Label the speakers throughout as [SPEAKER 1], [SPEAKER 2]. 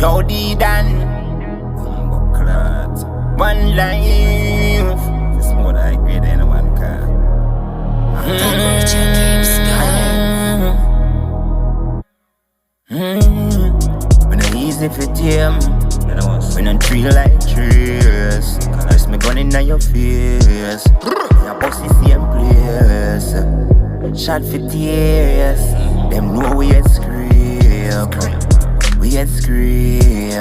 [SPEAKER 1] Yo, D-Dan. One life. It's more like great than one car. When I easy for them, when I treat like trees, press me gun in your face. Your bossy same place. Shot for tears. Them know we had scrape. We had scrape.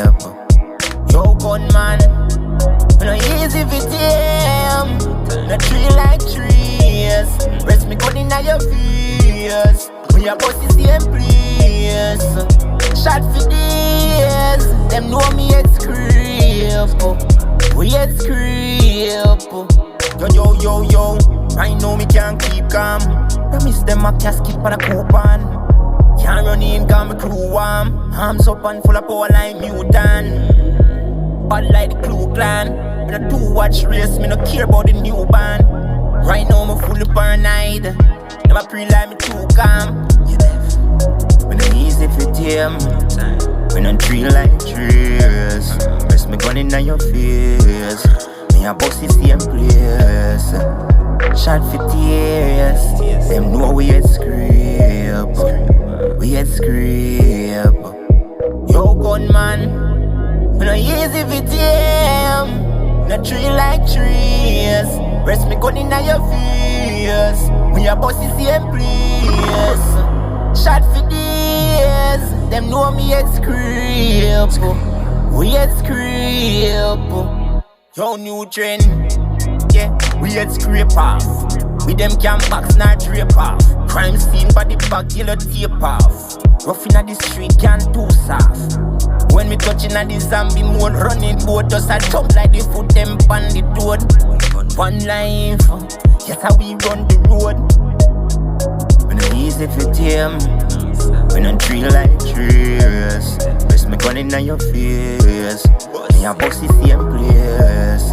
[SPEAKER 1] Yo, gunman. When I easy for them, when I treat like trees, press me gun in your face. When your bossy same place. Shot for days, them know me at scrape. We at scrape. Yo, I know me can't keep calm. Promise them I can't skip on a coupon. Can't run in, cause me crew warm. Arms up and full of power like mutant. Bad like the Clue Clan. Me no do watch race, me no care about the new band. Right now me fully paranoid. Them a pre like me too calm. When I easy for them, when I treat like trees, press me gun in your face. Me a bossy same place. Shot for tears. Them know we had scrape. We had scrape. Yo, gunman, when I easy for them, when I treat like trees, press me gun in your face. Me a bossy same place. Shot for days, them know me at scrape. We at scrape. Yo, new trend, yeah, we at scrape off. With them can't box, not drape off. Crime scene, body bag, yellow tape off. Rough inna the street, can't do soft. When me touching at the zombie mode, running boat, just a jump like the foot them on the road. One life, yes how we run the road. When I easy for them, when I treat like trees, press me gun in your face. Me a bossy same place.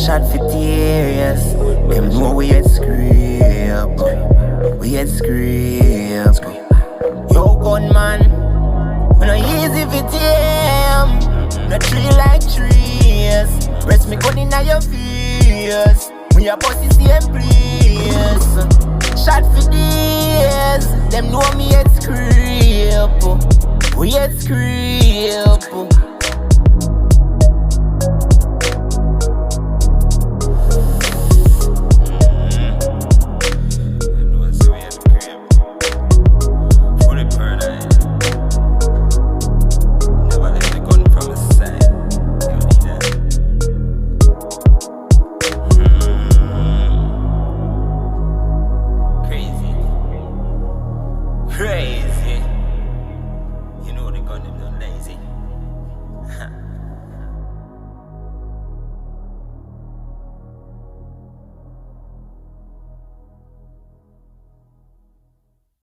[SPEAKER 1] Shot for tears. Them know we had scrape. We had scrape. Yo, gunman, when I easy for them, when I treat like trees, press me gun in your face. We a bossy same place. Shot for days, them know me at scrape. We at scrape. Crazy.